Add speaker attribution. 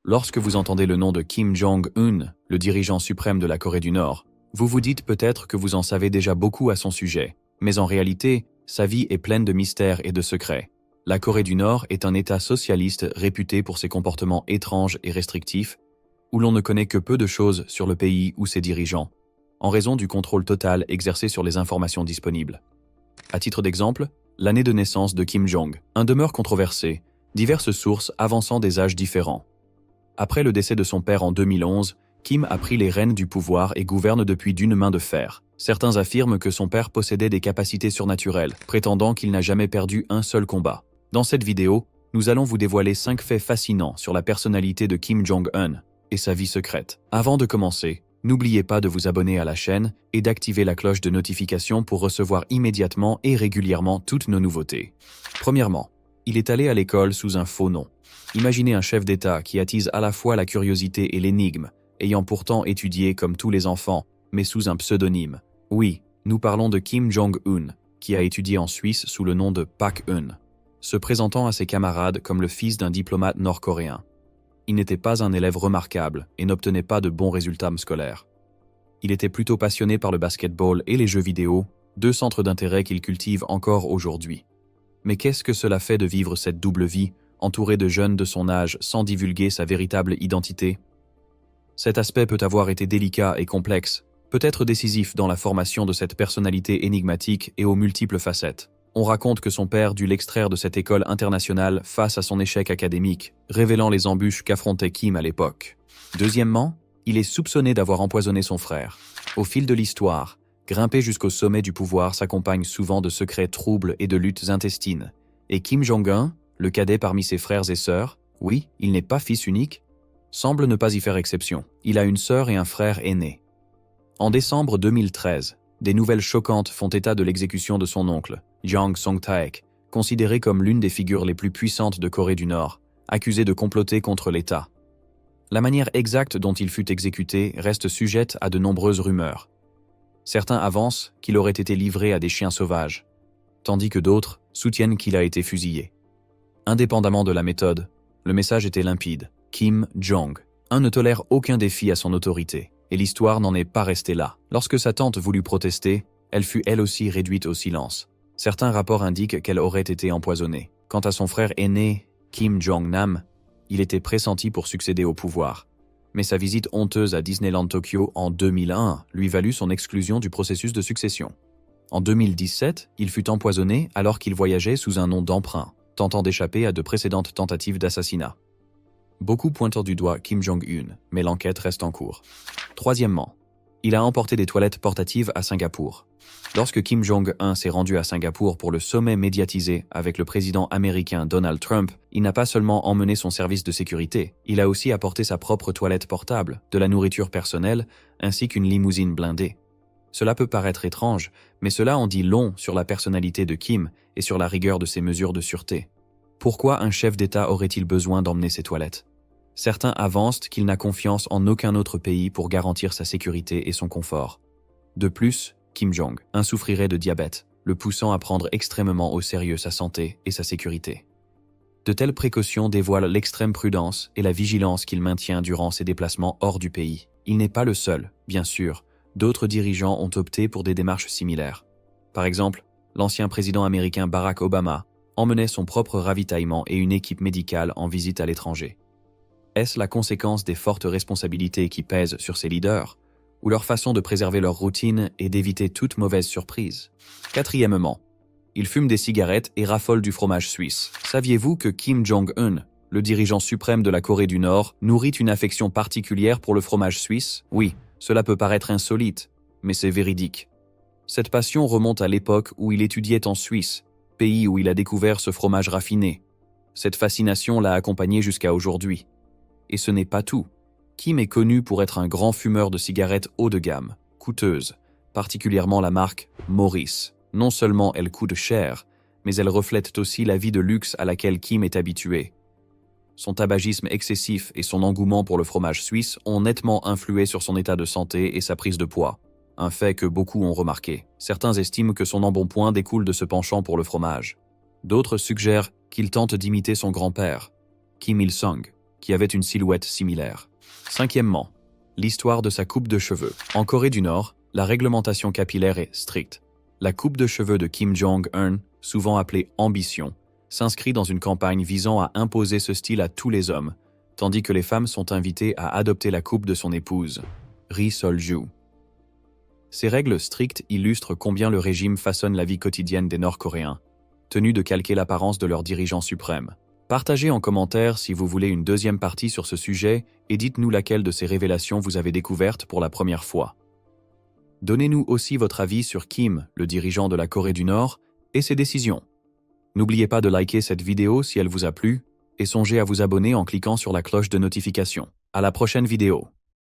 Speaker 1: Lorsque vous entendez le nom de Kim Jong-un, le dirigeant suprême de la Corée du Nord, vous vous dites peut-être que vous en savez déjà beaucoup à son sujet, mais en réalité, sa vie est pleine de mystères et de secrets. La Corée du Nord est un État socialiste réputé pour ses comportements étranges et restrictifs, où l'on ne connaît que peu de choses sur le pays ou ses dirigeants, en raison du contrôle total exercé sur les informations disponibles. À titre d'exemple, l'année de naissance de Kim Jong-un demeure controversée, diverses sources avançant des âges différents. Après le décès de son père en 2011, Kim a pris les rênes du pouvoir et gouverne depuis d'une main de fer. Certains affirment que son père possédait des capacités surnaturelles, prétendant qu'il n'a jamais perdu un seul combat. Dans cette vidéo, nous allons vous dévoiler 5 faits fascinants sur la personnalité de Kim Jong-un et sa vie secrète. Avant de commencer, n'oubliez pas de vous abonner à la chaîne et d'activer la cloche de notification pour recevoir immédiatement et régulièrement toutes nos nouveautés. Premièrement, il est allé à l'école sous un faux nom. Imaginez un chef d'État qui attise à la fois la curiosité et l'énigme, ayant pourtant étudié comme tous les enfants, mais sous un pseudonyme. Oui, nous parlons de Kim Jong-un, qui a étudié en Suisse sous le nom de Pak-eun, se présentant à ses camarades comme le fils d'un diplomate nord-coréen. Il n'était pas un élève remarquable et n'obtenait pas de bons résultats scolaires. Il était plutôt passionné par le basketball et les jeux vidéo, 2 centres d'intérêt qu'il cultive encore aujourd'hui. Mais qu'est-ce que cela fait de vivre cette double vie, entouré de jeunes de son âge sans divulguer sa véritable identité? Cet aspect peut avoir été délicat et complexe, peut-être décisif dans la formation de cette personnalité énigmatique et aux multiples facettes. On raconte que son père dut l'extraire de cette école internationale face à son échec académique, révélant les embûches qu'affrontait Kim à l'époque. Deuxièmement, il est soupçonné d'avoir empoisonné son frère. Au fil de l'histoire, grimper jusqu'au sommet du pouvoir s'accompagne souvent de secrets troubles et de luttes intestines. Et Kim Jong-un, le cadet parmi ses frères et sœurs, oui, il n'est pas fils unique, semble ne pas y faire exception. Il a une sœur et un frère aînés. En décembre 2013, des nouvelles choquantes font état de l'exécution de son oncle, Jang Song-taek, considéré comme l'une des figures les plus puissantes de Corée du Nord, accusé de comploter contre l'État. La manière exacte dont il fut exécuté reste sujette à de nombreuses rumeurs. Certains avancent qu'il aurait été livré à des chiens sauvages, tandis que d'autres soutiennent qu'il a été fusillé. Indépendamment de la méthode, le message était limpide. Kim Jong-un ne tolère aucun défi à son autorité, et l'histoire n'en est pas restée là. Lorsque sa tante voulut protester, elle fut elle aussi réduite au silence. Certains rapports indiquent qu'elle aurait été empoisonnée. Quant à son frère aîné, Kim Jong-nam, il était pressenti pour succéder au pouvoir. Mais sa visite honteuse à Disneyland Tokyo en 2001 lui valut son exclusion du processus de succession. En 2017, il fut empoisonné alors qu'il voyageait sous un nom d'emprunt, tentant d'échapper à de précédentes tentatives d'assassinat. Beaucoup pointant du doigt Kim Jong-un, mais l'enquête reste en cours. Troisièmement, il a emporté des toilettes portatives à Singapour. Lorsque Kim Jong-un s'est rendu à Singapour pour le sommet médiatisé avec le président américain Donald Trump, il n'a pas seulement emmené son service de sécurité, il a aussi apporté sa propre toilette portable, de la nourriture personnelle, ainsi qu'une limousine blindée. Cela peut paraître étrange, mais cela en dit long sur la personnalité de Kim et sur la rigueur de ses mesures de sûreté. Pourquoi un chef d'État aurait-il besoin d'emmener ses toilettes? Certains avancent qu'il n'a confiance en aucun autre pays pour garantir sa sécurité et son confort. De plus, Kim Jong-un souffrirait de diabète, le poussant à prendre extrêmement au sérieux sa santé et sa sécurité. De telles précautions dévoilent l'extrême prudence et la vigilance qu'il maintient durant ses déplacements hors du pays. Il n'est pas le seul, bien sûr. D'autres dirigeants ont opté pour des démarches similaires. Par exemple, l'ancien président américain Barack Obama emmenait son propre ravitaillement et une équipe médicale en visite à l'étranger. Est-ce la conséquence des fortes responsabilités qui pèsent sur ces leaders, ou leur façon de préserver leur routine et d'éviter toute mauvaise surprise? Quatrièmement, il fume des cigarettes et raffole du fromage suisse. Saviez-vous que Kim Jong-un, le dirigeant suprême de la Corée du Nord, nourrit une affection particulière pour le fromage suisse? Oui, cela peut paraître insolite, mais c'est véridique. Cette passion remonte à l'époque où il étudiait en Suisse, pays où il a découvert ce fromage raffiné. Cette fascination l'a accompagné jusqu'à aujourd'hui. Et ce n'est pas tout. Kim est connu pour être un grand fumeur de cigarettes haut de gamme, coûteuses, particulièrement la marque Morris. Non seulement elles coûtent cher, mais elles reflètent aussi la vie de luxe à laquelle Kim est habitué. Son tabagisme excessif et son engouement pour le fromage suisse ont nettement influé sur son état de santé et sa prise de poids. Un fait que beaucoup ont remarqué. Certains estiment que son embonpoint découle de ce penchant pour le fromage. D'autres suggèrent qu'il tente d'imiter son grand-père, Kim Il-sung, qui avait une silhouette similaire. Cinquièmement, l'histoire de sa coupe de cheveux. En Corée du Nord, la réglementation capillaire est stricte. La coupe de cheveux de Kim Jong-un, souvent appelée ambition, s'inscrit dans une campagne visant à imposer ce style à tous les hommes, tandis que les femmes sont invitées à adopter la coupe de son épouse, Ri Sol-ju. Ces règles strictes illustrent combien le régime façonne la vie quotidienne des Nord-Coréens, tenus de calquer l'apparence de leur dirigeant suprême. Partagez en commentaire si vous voulez une deuxième partie sur ce sujet et dites-nous laquelle de ces révélations vous avez découverte pour la première fois. Donnez-nous aussi votre avis sur Kim, le dirigeant de la Corée du Nord, et ses décisions. N'oubliez pas de liker cette vidéo si elle vous a plu, et songez à vous abonner en cliquant sur la cloche de notification. À la prochaine vidéo.